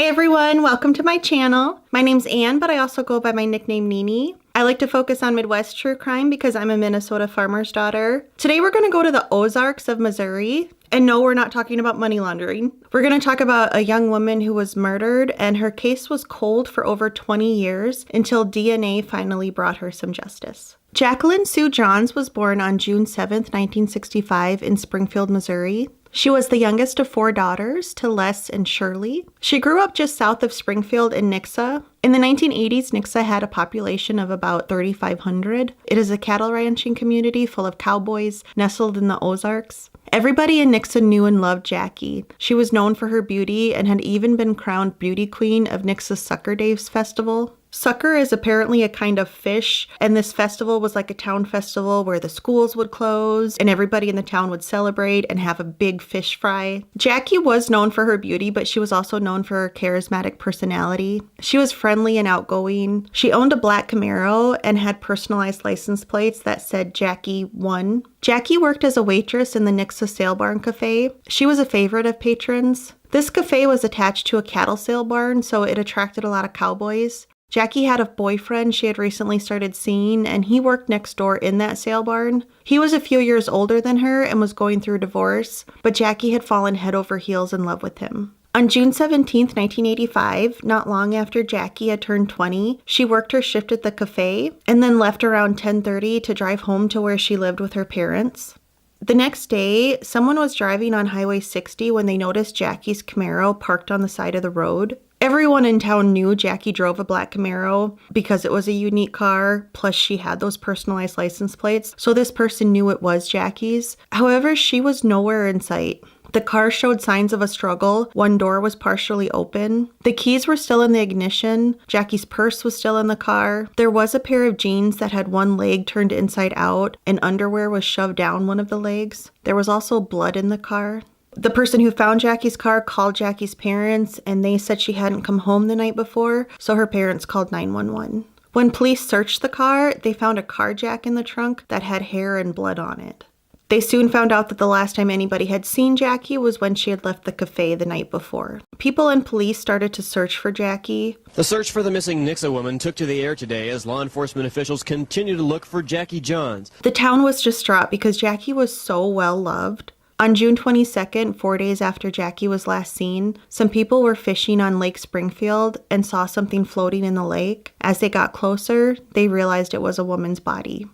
everyone, welcome to my channel. My name's Anne, but I also go by my nickname Nini. I like to focus on Midwest true crime because I'm a Minnesota farmer's daughter. Today we're going to go to the Ozarks of Missouri. And no, we're not talking about money laundering. We're going to talk about a young woman who was murdered, and her case was cold for over 20 years until DNA finally brought her some justice. Jacqueline Sue Johns was born on June 7th, 1965 in Springfield, Missouri. She was the youngest of 4 daughters to Les and Shirley. She grew up just south of Springfield in Nixa. In the 1980s, Nixa had a population of about 3,500. It is a cattle ranching community full of cowboys nestled in the Ozarks. Everybody in Nixa knew and loved Jackie. She was known for her beauty and had even been crowned beauty queen of Nixa's Sucker Days festival. Sucker is apparently a kind of fish, and this festival was like a town festival where the schools would close and everybody in the town would celebrate and have a big fish fry. Jackie was known for her beauty, but she was also known for her charismatic personality. She was friendly and outgoing. She owned a black Camaro and had personalized license plates that said Jackie 1. Jackie worked as a waitress in the Nixa Sale Barn Cafe. She was a favorite of patrons. This cafe was attached to a cattle sale barn, so it attracted a lot of cowboys. Jackie had a boyfriend she had recently started seeing, and he worked next door in that sale barn. He was a few years older than her and was going through a divorce, but Jackie had fallen head over heels in love with him. On June 17, 1985, not long after Jackie had turned 20, she worked her shift at the cafe and then left around 10:30 to drive home to where she lived with her parents. The next day, someone was driving on Highway 60 when they noticed Jackie's Camaro parked on the side of the road. Everyone in town knew Jackie drove a black Camaro because it was a unique car, plus she had those personalized license plates, so this person knew it was Jackie's. However, she was nowhere in sight. The car showed signs of a struggle. One door was partially open. The keys were still in the ignition. Jackie's purse was still in the car. There was a pair of jeans that had one leg turned inside out, and underwear was shoved down one of the legs. There was also blood in the car. The person who found Jackie's car called Jackie's parents, and they said she hadn't come home the night before, so her parents called 911. When police searched the car, they found a car jack in the trunk that had hair and blood on it. They soon found out that the last time anybody had seen Jackie was when she had left the cafe the night before. People and police started to search for Jackie. The search for the missing Nixa woman took to the air today as law enforcement officials continue to look for Jackie Johns. The town was distraught because Jackie was so well loved. On June 22nd, 4 days after Jackie was last seen, some people were fishing on Lake Springfield and saw something floating in the lake. As they got closer, they realized it was a woman's body.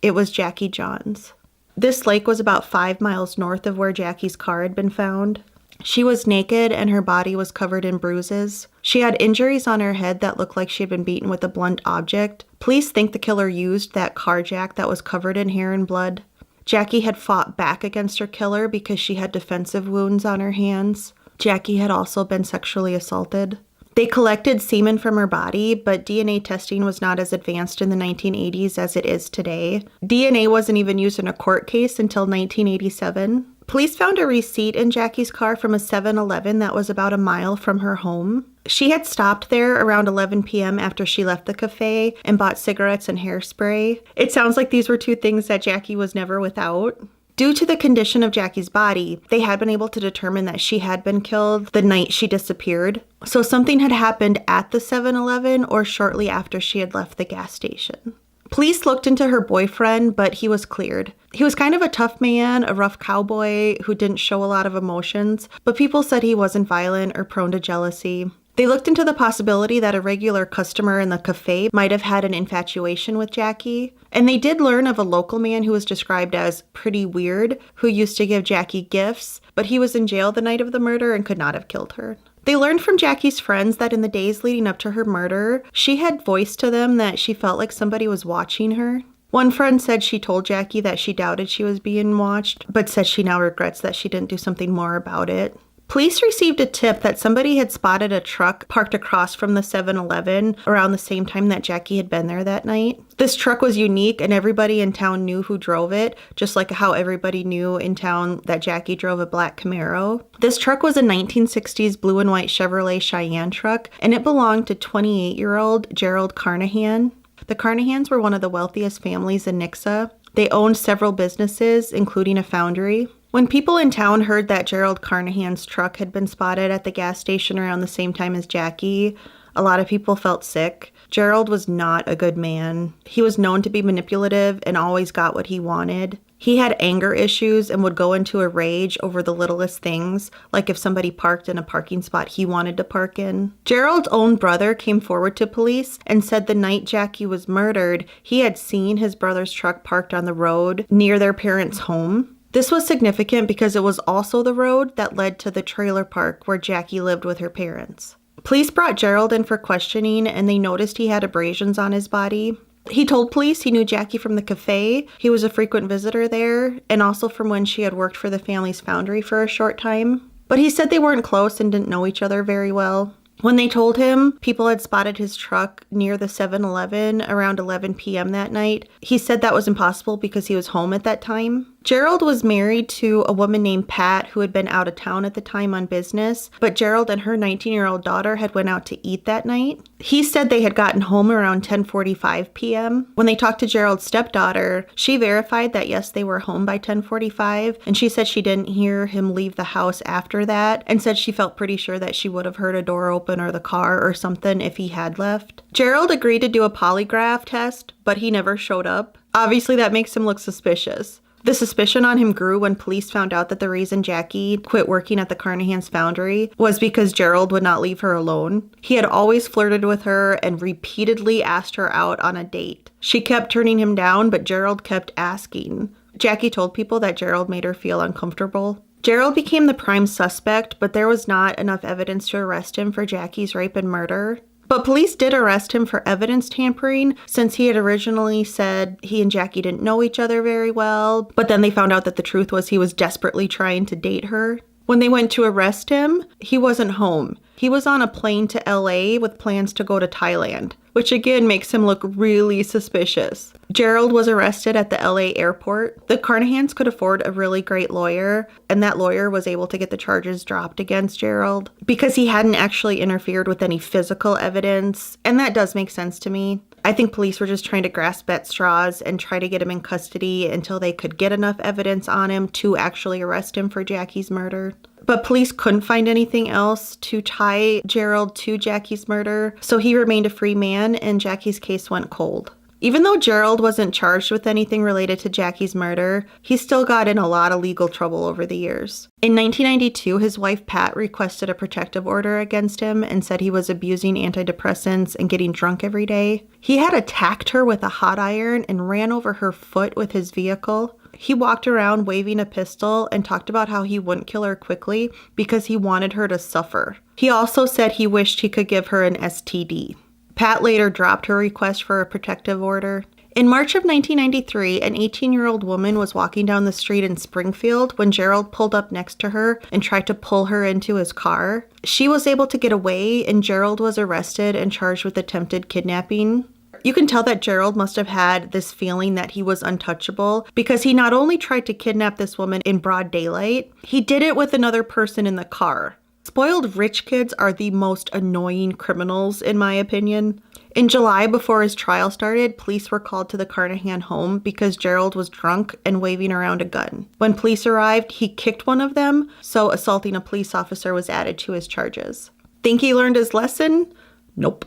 It was Jackie Johns. This lake was about 5 miles north of where Jackie's car had been found. She was naked and her body was covered in bruises. She had injuries on her head that looked like she had been beaten with a blunt object. Police think the killer used that car jack that was covered in hair and blood. Jackie had fought back against her killer because she had defensive wounds on her hands. Jackie had also been sexually assaulted. They collected semen from her body, but DNA testing was not as advanced in the 1980s as it is today. DNA wasn't even used in a court case until 1987. Police found a receipt in Jackie's car from a 7-Eleven that was about a mile from her home. She had stopped there around 11 p.m. after she left the cafe and bought cigarettes and hairspray. It sounds like these were 2 things that Jackie was never without. Due to the condition of Jackie's body, they had been able to determine that she had been killed the night she disappeared. So something had happened at the 7-Eleven or shortly after she had left the gas station. Police looked into her boyfriend, but he was cleared. He was kind of a tough man, a rough cowboy who didn't show a lot of emotions, but people said he wasn't violent or prone to jealousy. They looked into the possibility that a regular customer in the cafe might have had an infatuation with Jackie, and they did learn of a local man who was described as pretty weird, who used to give Jackie gifts, but he was in jail the night of the murder and could not have killed her. They learned from Jackie's friends that in the days leading up to her murder, she had voiced to them that she felt like somebody was watching her. One friend said she told Jackie that she doubted she was being watched, but said she now regrets that she didn't do something more about it. Police received a tip that somebody had spotted a truck parked across from the 7-Eleven around the same time that Jackie had been there that night. This truck was unique and everybody in town knew who drove it, just like how everybody knew in town that Jackie drove a black Camaro. This truck was a 1960s blue and white Chevrolet Cheyenne truck, and it belonged to 28-year-old Gerald Carnahan. The Carnahans were one of the wealthiest families in Nixa. They owned several businesses, including a foundry. When people in town heard that Gerald Carnahan's truck had been spotted at the gas station around the same time as Jackie, a lot of people felt sick. Gerald was not a good man. He was known to be manipulative and always got what he wanted. He had anger issues and would go into a rage over the littlest things, like if somebody parked in a parking spot he wanted to park in. Gerald's own brother came forward to police and said the night Jackie was murdered, he had seen his brother's truck parked on the road near their parents' home. This was significant because it was also the road that led to the trailer park where Jackie lived with her parents. Police brought Gerald in for questioning and they noticed he had abrasions on his body. He told police he knew Jackie from the cafe, he was a frequent visitor there, and also from when she had worked for the family's foundry for a short time. But he said they weren't close and didn't know each other very well. When they told him people had spotted his truck near the 7-Eleven around 11 p.m. that night, he said that was impossible because he was home at that time. Gerald was married to a woman named Pat who had been out of town at the time on business, but Gerald and her 19-year-old daughter had went out to eat that night. He said they had gotten home around 10:45 p.m. When they talked to Gerald's stepdaughter, she verified that yes, they were home by 10:45, and she said she didn't hear him leave the house after that, and said she felt pretty sure that she would have heard a door open or the car or something if he had left. Gerald agreed to do a polygraph test, but he never showed up. Obviously, that makes him look suspicious. The suspicion on him grew when police found out that the reason Jackie quit working at the Carnahan's foundry was because Gerald would not leave her alone. He had always flirted with her and repeatedly asked her out on a date. She kept turning him down, but Gerald kept asking. Jackie told people that Gerald made her feel uncomfortable. Gerald became the prime suspect, but there was not enough evidence to arrest him for Jackie's rape and murder. But police did arrest him for evidence tampering since he had originally said he and Jackie didn't know each other very well, but then they found out that the truth was he was desperately trying to date her. When they went to arrest him, he wasn't home. He was on a plane to LA with plans to go to Thailand, which again makes him look really suspicious. Gerald was arrested at the LA airport. The Carnahans could afford a really great lawyer, and that lawyer was able to get the charges dropped against Gerald because he hadn't actually interfered with any physical evidence, and that does make sense to me. I think police were just trying to grasp at straws and try to get him in custody until they could get enough evidence on him to actually arrest him for Jackie's murder. But police couldn't find anything else to tie Gerald to Jackie's murder, so he remained a free man and Jackie's case went cold. Even though Gerald wasn't charged with anything related to Jackie's murder, he still got in a lot of legal trouble over the years. In 1992, his wife Pat requested a protective order against him and said he was abusing antidepressants and getting drunk every day. He had attacked her with a hot iron and ran over her foot with his vehicle. He walked around waving a pistol and talked about how he wouldn't kill her quickly because he wanted her to suffer. He also said he wished he could give her an STD. Pat later dropped her request for a protective order. In March of 1993, an 18-year-old woman was walking down the street in Springfield when Gerald pulled up next to her and tried to pull her into his car. She was able to get away, and Gerald was arrested and charged with attempted kidnapping. You can tell that Gerald must have had this feeling that he was untouchable because he not only tried to kidnap this woman in broad daylight, he did it with another person in the car. Spoiled rich kids are the most annoying criminals, in my opinion. In July, before his trial started, police were called to the Carnahan home because Gerald was drunk and waving around a gun. When police arrived, he kicked one of them, so assaulting a police officer was added to his charges. Think he learned his lesson? Nope.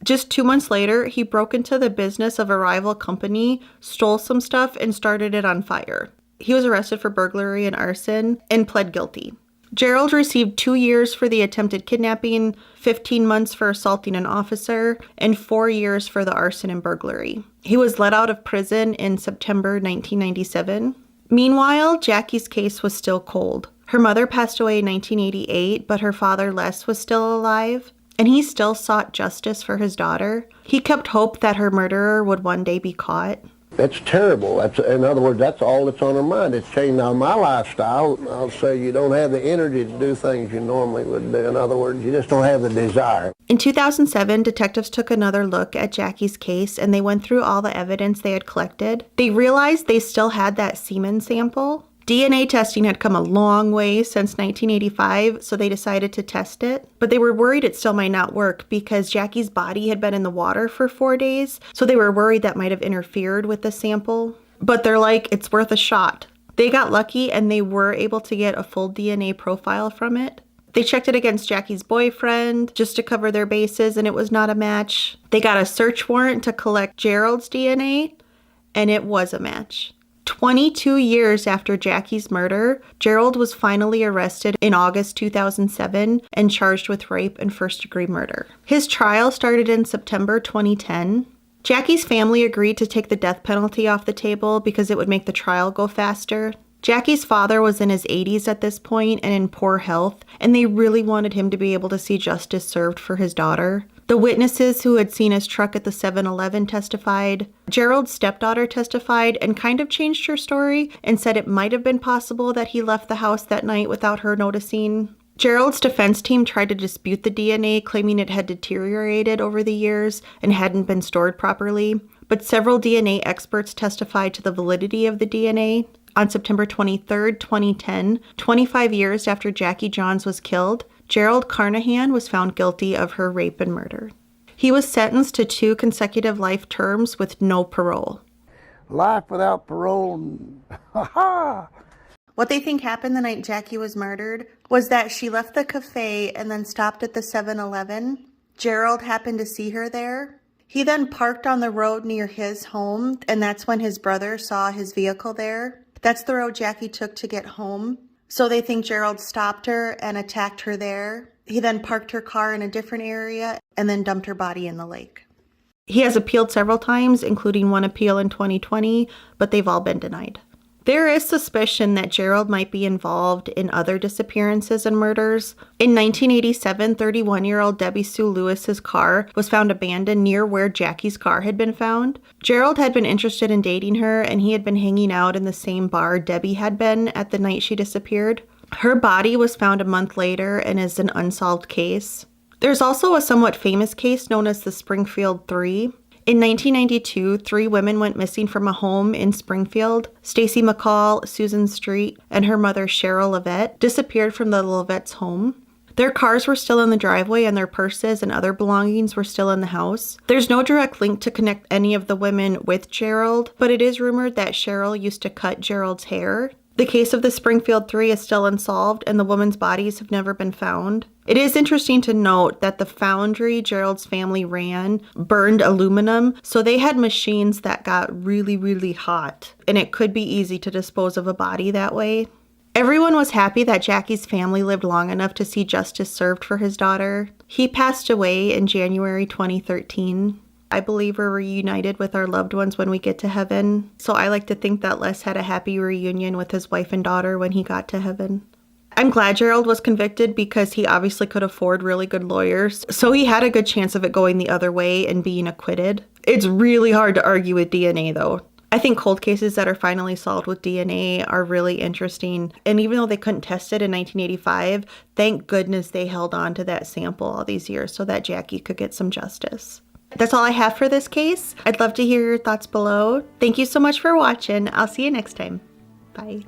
Just 2 months later, he broke into the business of a rival company, stole some stuff, and started it on fire. He was arrested for burglary and arson and pled guilty. Gerald received 2 years for the attempted kidnapping, 15 months for assaulting an officer, and 4 years for the arson and burglary. He was let out of prison in September 1997. Meanwhile, Jackie's case was still cold. Her mother passed away in 1988, but her father, Les, was still alive, and he still sought justice for his daughter. He kept hope that her murderer would one day be caught. That's terrible. In other words, that's all that's on her mind. It's changed. Now, my lifestyle, I'll say you don't have the energy to do things you normally would do. In other words, you just don't have the desire. In 2007, detectives took another look at Jackie's case and they went through all the evidence they had collected. They realized they still had that semen sample. DNA testing had come a long way since 1985, so they decided to test it. But they were worried it still might not work because Jackie's body had been in the water for 4 days, so they were worried that might have interfered with the sample. But they're like, it's worth a shot. They got lucky and they were able to get a full DNA profile from it. They checked it against Jackie's boyfriend just to cover their bases, and it was not a match. They got a search warrant to collect Gerald's DNA, and it was a match. 22 years after Jackie's murder, Gerald was finally arrested in August 2007 and charged with rape and first-degree murder. His trial started in September 2010. Jackie's family agreed to take the death penalty off the table because it would make the trial go faster. Jackie's father was in his 80s at this point and in poor health, and they really wanted him to be able to see justice served for his daughter. The witnesses who had seen his truck at the 7-Eleven testified. Gerald's stepdaughter testified and kind of changed her story and said it might have been possible that he left the house that night without her noticing. Gerald's defense team tried to dispute the DNA, claiming it had deteriorated over the years and hadn't been stored properly, but several DNA experts testified to the validity of the DNA. On September 23, 2010, 25 years after Jackie Johns was killed, Gerald Carnahan was found guilty of her rape and murder. He was sentenced to 2 consecutive life terms with no parole. Life without parole, ha-ha! What they think happened the night Jackie was murdered was that she left the cafe and then stopped at the 7-Eleven. Gerald happened to see her there. He then parked on the road near his home, and that's when his brother saw his vehicle there. That's the road Jackie took to get home. So they think Gerald stopped her and attacked her there. He then parked her car in a different area and then dumped her body in the lake. He has appealed several times, including one appeal in 2020, but they've all been denied. There is suspicion that Gerald might be involved in other disappearances and murders. In 1987, 31-year-old Debbie Sue Lewis's car was found abandoned near where Jackie's car had been found. Gerald had been interested in dating her, and he had been hanging out in the same bar Debbie had been at the night she disappeared. Her body was found a month later and is an unsolved case. There's also a somewhat famous case known as the Springfield 3. In 1992, 3 women went missing from a home in Springfield. Stacy McCall, Susan Street, and her mother Cheryl Levette disappeared from the Levette's home. Their cars were still in the driveway and their purses and other belongings were still in the house. There's no direct link to connect any of the women with Gerald, but it is rumored that Cheryl used to cut Gerald's hair. The case of the Springfield 3 is still unsolved and the women's bodies have never been found. It is interesting to note that the foundry Gerald's family ran burned aluminum, so they had machines that got really, really hot, and it could be easy to dispose of a body that way. Everyone was happy that Jackie's family lived long enough to see justice served for his daughter. He passed away in January 2013. I believe we're reunited with our loved ones when we get to heaven, so I like to think that Les had a happy reunion with his wife and daughter when he got to heaven. I'm glad Gerald was convicted because he obviously could afford really good lawyers, so he had a good chance of it going the other way and being acquitted. It's really hard to argue with DNA though. I think cold cases that are finally solved with DNA are really interesting, and even though they couldn't test it in 1985, thank goodness they held on to that sample all these years so that Jackie could get some justice. That's all I have for this case. I'd love to hear your thoughts below. Thank you so much for watching. I'll see you next time. Bye.